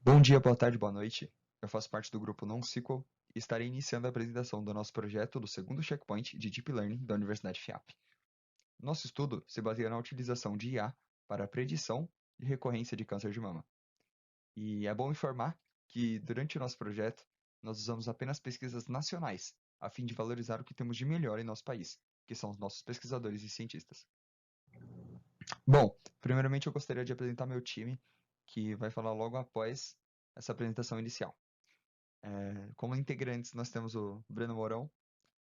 Bom dia, boa tarde, boa noite. Eu faço parte do grupo NoSQL e estarei iniciando a apresentação do nosso projeto do segundo checkpoint de Deep Learning da Universidade FIAP. Nosso estudo se baseia na utilização de IA para a predição de recorrência de câncer de mama. E é bom informar que, durante o nosso projeto, nós usamos apenas pesquisas nacionais, a fim de valorizar o que temos de melhor em nosso país, que são os nossos pesquisadores e cientistas. Bom, primeiramente eu gostaria de apresentar meu time, que vai falar logo após essa apresentação inicial. Como integrantes, nós temos o Breno Mourão,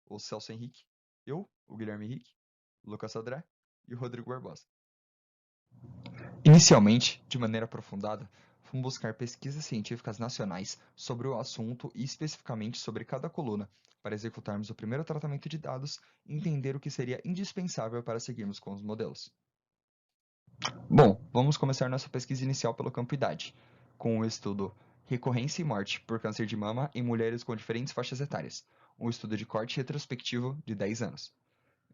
o Celso Henrique, eu, o Guilherme Henrique, o Lucas Sodré e o Rodrigo Barbosa. Inicialmente, de maneira aprofundada, fomos buscar pesquisas científicas nacionais sobre o assunto e especificamente sobre cada coluna, para executarmos o primeiro tratamento de dados e entender o que seria indispensável para seguirmos com os modelos. Bom, vamos começar nossa pesquisa inicial pelo campo idade, com o estudo Recorrência e Morte por Câncer de Mama em Mulheres com Diferentes Faixas Etárias, um estudo de corte retrospectivo de 10 anos.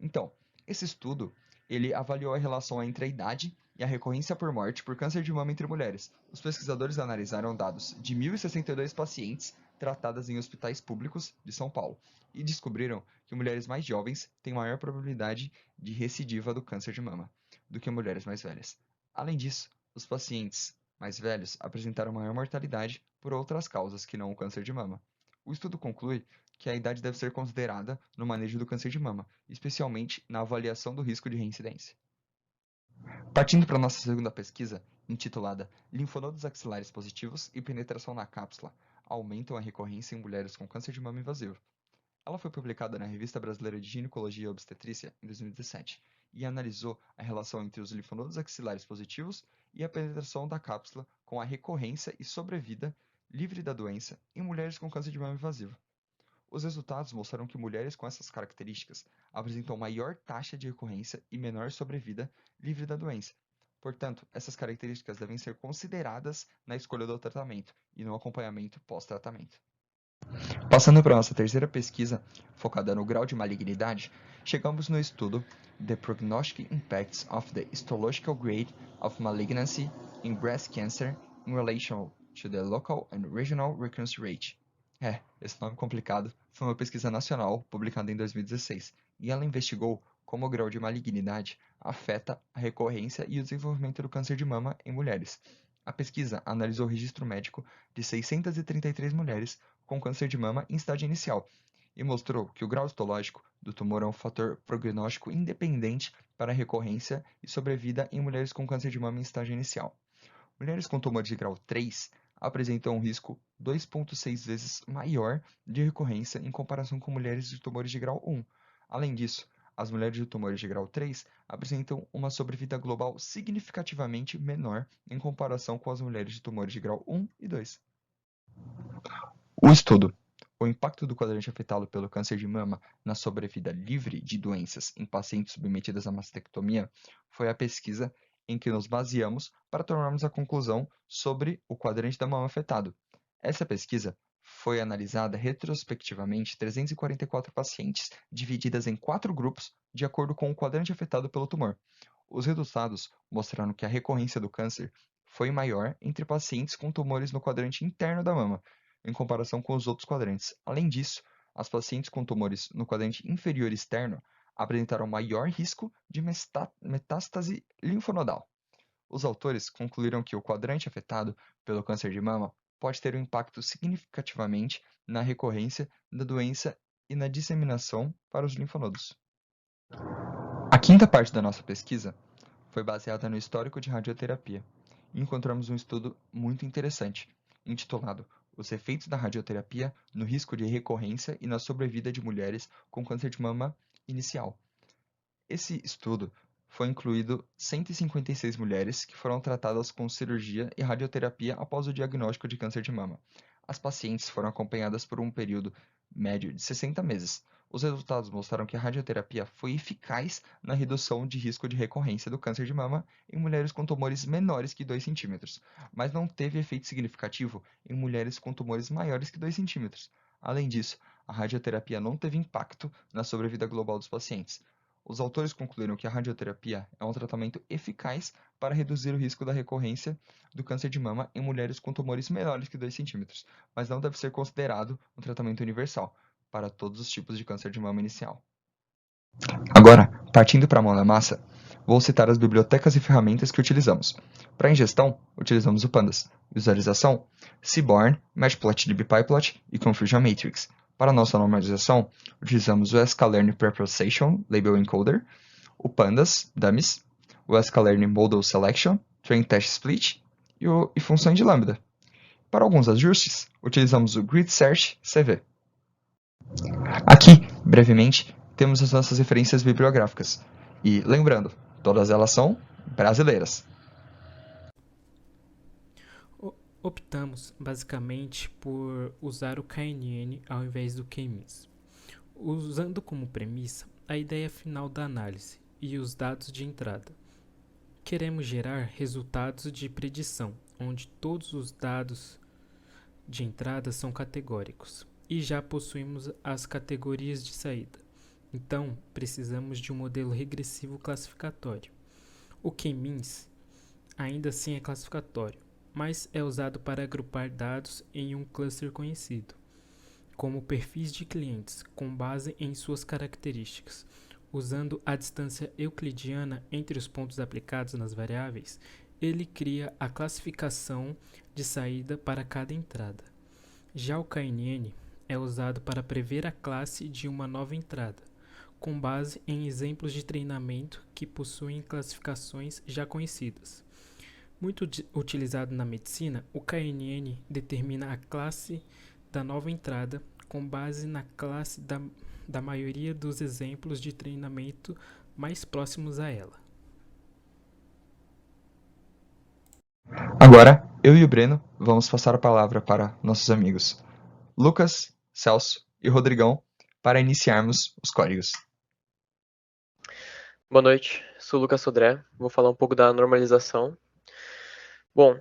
Então, esse estudo, ele avaliou a relação entre a idade e a recorrência por morte por câncer de mama entre mulheres. Os pesquisadores analisaram dados de 1.062 pacientes tratadas em hospitais públicos de São Paulo e descobriram que mulheres mais jovens têm maior probabilidade de recidiva do câncer de mama do que mulheres mais velhas. Além disso, os pacientes mais velhos apresentaram maior mortalidade por outras causas que não o câncer de mama. O estudo conclui que a idade deve ser considerada no manejo do câncer de mama, especialmente na avaliação do risco de reincidência. Partindo para a nossa segunda pesquisa, intitulada Linfonodos axilares positivos e penetração na cápsula aumentam a recorrência em mulheres com câncer de mama invasivo. Ela foi publicada na Revista Brasileira de Ginecologia e Obstetrícia em 2017 e analisou a relação entre os linfonodos axilares positivos e a penetração da cápsula com a recorrência e sobrevida livre da doença em mulheres com câncer de mama invasivo. Os resultados mostraram que mulheres com essas características apresentam maior taxa de recorrência e menor sobrevida livre da doença. Portanto, essas características devem ser consideradas na escolha do tratamento e no acompanhamento pós-tratamento. Passando para a nossa terceira pesquisa, focada no grau de malignidade, chegamos no estudo The Prognostic Impacts of the Histological Grade of Malignancy in Breast Cancer in Relation to the Local and Regional Recurrence Rate. Esse nome complicado foi uma pesquisa nacional publicada em 2016 e ela investigou como o grau de malignidade afeta a recorrência e o desenvolvimento do câncer de mama em mulheres. A pesquisa analisou o registro médico de 633 mulheres com câncer de mama em estágio inicial e mostrou que o grau histológico do tumor é um fator prognóstico independente para a recorrência e sobrevida em mulheres com câncer de mama em estágio inicial. Mulheres com tumor de grau 3 apresentam um risco 2,6 vezes maior de recorrência em comparação com mulheres de tumores de grau 1. Além disso, as mulheres de tumores de grau 3 apresentam uma sobrevida global significativamente menor em comparação com as mulheres de tumores de grau 1 e 2. O estudo. O impacto do quadrante afetado pelo câncer de mama na sobrevida livre de doenças em pacientes submetidas à mastectomia foi a pesquisa em que nos baseamos para tomarmos a conclusão sobre o quadrante da mama afetado. Essa pesquisa foi analisada retrospectivamente 344 pacientes, divididas em 4 grupos, de acordo com o quadrante afetado pelo tumor. Os resultados mostraram que a recorrência do câncer foi maior entre pacientes com tumores no quadrante interno da mama, em comparação com os outros quadrantes. Além disso, as pacientes com tumores no quadrante inferior externo apresentaram maior risco de metástase linfonodal. Os autores concluíram que o quadrante afetado pelo câncer de mama pode ter um impacto significativamente na recorrência da doença e na disseminação para os linfonodos. A quinta parte da nossa pesquisa foi baseada no histórico de radioterapia e encontramos um estudo muito interessante, intitulado Os efeitos da radioterapia no risco de recorrência e na sobrevida de mulheres com câncer de mama inicial. Esse estudo foi incluído 156 mulheres que foram tratadas com cirurgia e radioterapia após o diagnóstico de câncer de mama. As pacientes foram acompanhadas por um período médio de 60 meses. Os resultados mostraram que a radioterapia foi eficaz na redução de risco de recorrência do câncer de mama em mulheres com tumores menores que 2 centímetros, mas não teve efeito significativo em mulheres com tumores maiores que 2 centímetros. Além disso, a radioterapia não teve impacto na sobrevida global dos pacientes. Os autores concluíram que a radioterapia é um tratamento eficaz para reduzir o risco da recorrência do câncer de mama em mulheres com tumores menores que 2 centímetros, mas não deve ser considerado um tratamento universal para todos os tipos de câncer de mama inicial. Agora, partindo para a mão da massa, vou citar as bibliotecas e ferramentas que utilizamos. Para ingestão, utilizamos o Pandas. Visualização, Seaborn, Matplotlib PyPlot e Confusion Matrix. Para nossa normalização, utilizamos o sklearn Preprocessing Label Encoder, o Pandas, Dummies, o sklearn Model Selection, Train Test Split e função de lambda. Para alguns ajustes, utilizamos o Grid Search CV. Aqui, brevemente, temos as nossas referências bibliográficas. E, lembrando, todas elas são brasileiras. Optamos, basicamente, por usar o KNN ao invés do K-means, usando como premissa a ideia final da análise e os dados de entrada. Queremos gerar resultados de predição, onde todos os dados de entrada são categóricos, e já possuímos as categorias de saída. Então, precisamos de um modelo regressivo classificatório. O K-means ainda assim é classificatório, mas é usado para agrupar dados em um cluster conhecido, como perfis de clientes, com base em suas características. Usando a distância euclidiana entre os pontos aplicados nas variáveis, ele cria a classificação de saída para cada entrada. Já o KNN é usado para prever a classe de uma nova entrada, com base em exemplos de treinamento que possuem classificações já conhecidas. Muito utilizado na medicina, o KNN determina a classe da nova entrada com base na classe da maioria dos exemplos de treinamento mais próximos a ela. Agora, eu e o Breno vamos passar a palavra para nossos amigos Lucas, Celso e Rodrigão para iniciarmos os códigos. Boa noite, sou o Lucas Sodré, vou falar um pouco da normalização. Bom,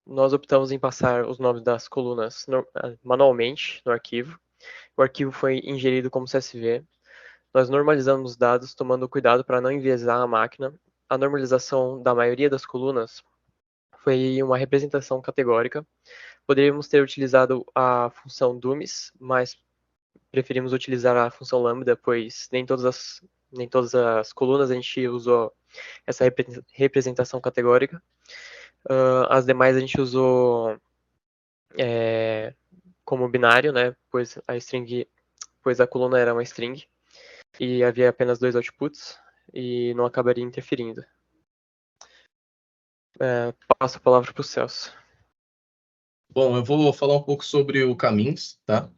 nós optamos em passar os nomes das colunas manualmente no arquivo. O arquivo foi ingerido como CSV. Nós normalizamos os dados, tomando cuidado para não enviesar a máquina. A normalização da maioria das colunas foi uma representação categórica. Poderíamos ter utilizado a função dummies, mas preferimos utilizar a função lambda, pois nem todas as colunas a gente usou essa representação categórica. As demais a gente usou como binário, né? Pois a coluna era uma string e havia apenas 2 outputs e não acabaria interferindo. Passo a palavra para o Celso. Bom, eu vou falar um pouco sobre o K-means, tá?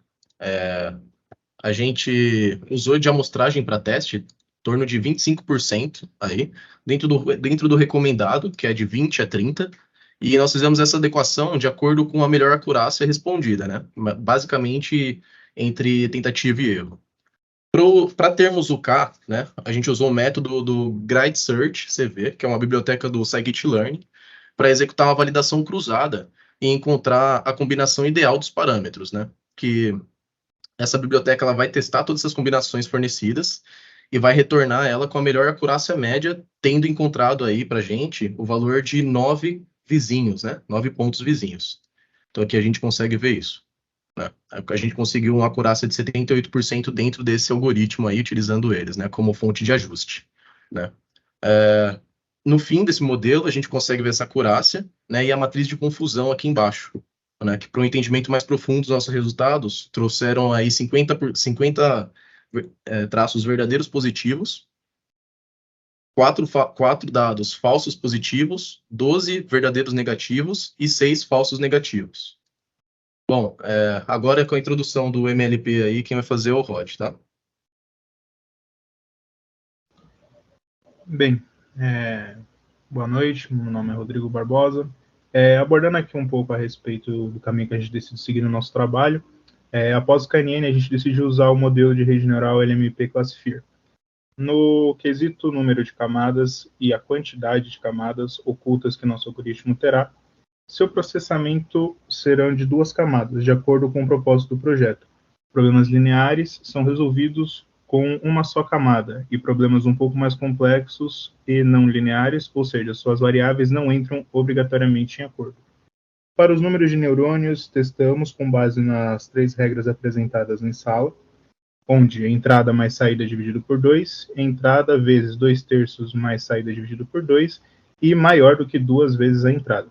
A gente usou de amostragem para teste em torno de 25% aí, dentro do recomendado, que é de 20 a 30, e nós fizemos essa adequação de acordo com a melhor acurácia respondida, né? Basicamente, entre tentativa e erro. Para termos o K, né, a gente usou o método do Grid Search CV, que é uma biblioteca do scikit-learn, para executar uma validação cruzada e encontrar a combinação ideal dos parâmetros, né? Que essa biblioteca ela vai testar todas essas combinações fornecidas e vai retornar ela com a melhor acurácia média, tendo encontrado aí para a gente o valor de 9 vizinhos, né? 9 pontos vizinhos. Então aqui a gente consegue ver isso. Né? A gente conseguiu uma acurácia de 78% dentro desse algoritmo aí, utilizando eles, né? Como fonte de ajuste. Né? No fim desse modelo, a gente consegue ver essa acurácia, né? E a matriz de confusão aqui embaixo. Né, que para um entendimento mais profundo dos nossos resultados, trouxeram aí 50 traços verdadeiros positivos, 4 dados falsos positivos, 12 verdadeiros negativos e 6 falsos negativos. Bom, agora com a introdução do MLP aí, quem vai fazer é o Rod, tá? Bem, boa noite, meu nome é Rodrigo Barbosa. Abordando aqui um pouco a respeito do caminho que a gente decidiu seguir no nosso trabalho, após o KNN, a gente decidiu usar o modelo de rede neural LMP Classifier. No quesito número de camadas e a quantidade de camadas ocultas que nosso algoritmo terá, seu processamento serão de 2 camadas, de acordo com o propósito do projeto. Problemas lineares são resolvidos com uma só camada e problemas um pouco mais complexos e não lineares, ou seja, suas variáveis não entram obrigatoriamente em acordo. Para os números de neurônios, testamos com base nas 3 regras apresentadas em sala, onde entrada mais saída dividido por 2, entrada vezes 2/3 mais saída dividido por 2 e maior do que 2 vezes a entrada.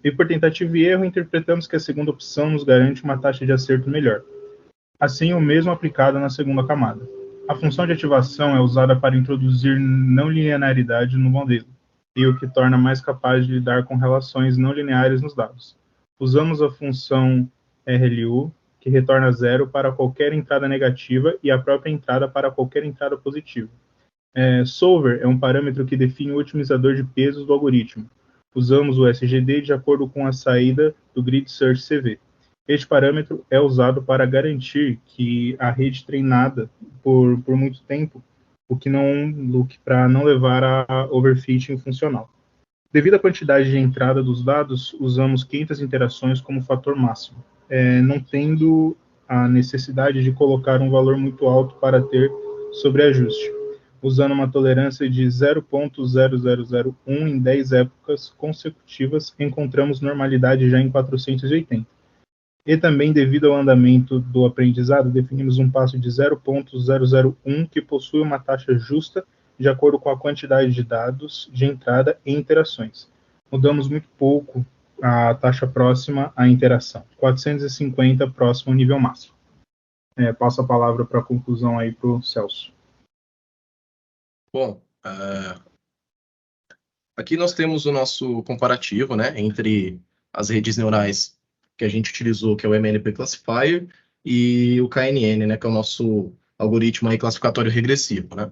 E por tentativa e erro, interpretamos que a segunda opção nos garante uma taxa de acerto melhor. Assim, o mesmo aplicado na segunda camada. A função de ativação é usada para introduzir não linearidade no modelo, e o que torna mais capaz de lidar com relações não lineares nos dados. Usamos a função RLU, que retorna 0 para qualquer entrada negativa e a própria entrada para qualquer entrada positiva. Solver é um parâmetro que define o otimizador de pesos do algoritmo. Usamos o SGD de acordo com a saída do Grid Search CV. Este parâmetro é usado para garantir que a rede treinada por muito tempo, para não levar a overfitting funcional. Devido à quantidade de entrada dos dados, usamos 500 interações como fator máximo, não tendo a necessidade de colocar um valor muito alto para ter sobreajuste. Usando uma tolerância de 0.0001 em 10 épocas consecutivas, encontramos normalidade já em 480. E também, devido ao andamento do aprendizado, definimos um passo de 0.001 que possui uma taxa justa de acordo com a quantidade de dados de entrada e interações. Mudamos muito pouco a taxa próxima à interação, 450 próximo ao nível máximo. Passo a palavra para a conclusão aí para o Celso. Bom, aqui nós temos o nosso comparativo, né, entre as redes neurais que a gente utilizou, que é o MLP Classifier, e o KNN, né, que é o nosso algoritmo aí classificatório regressivo, né.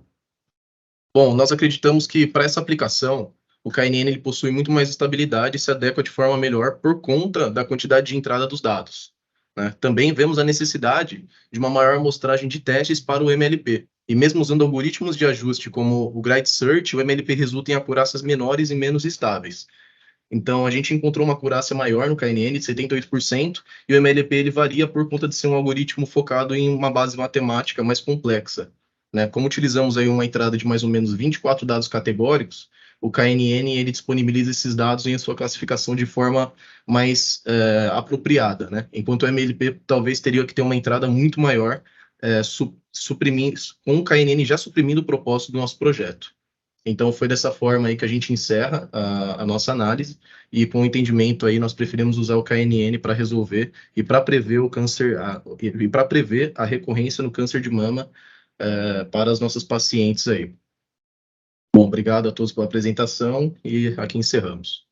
Bom, nós acreditamos que para essa aplicação, o KNN ele possui muito mais estabilidade e se adequa de forma melhor por conta da quantidade de entrada dos dados, né. Também vemos a necessidade de uma maior amostragem de testes para o MLP. E mesmo usando algoritmos de ajuste como o Grid Search, o MLP resulta em acurácias menores e menos estáveis. Então, a gente encontrou uma acurácia maior no KNN, de 78%, e o MLP ele varia por conta de ser um algoritmo focado em uma base matemática mais complexa, né? Como utilizamos aí uma entrada de mais ou menos 24 dados categóricos, o KNN ele disponibiliza esses dados em sua classificação de forma mais apropriada, né? Enquanto o MLP talvez teria que ter uma entrada muito maior, com o KNN já suprimindo o propósito do nosso projeto. Então, foi dessa forma aí que a gente encerra a nossa análise, e com o entendimento aí, nós preferimos usar o KNN para resolver e para prever o câncer, e para prever a recorrência no câncer de mama para as nossas pacientes aí. Bom, obrigado a todos pela apresentação, e aqui encerramos.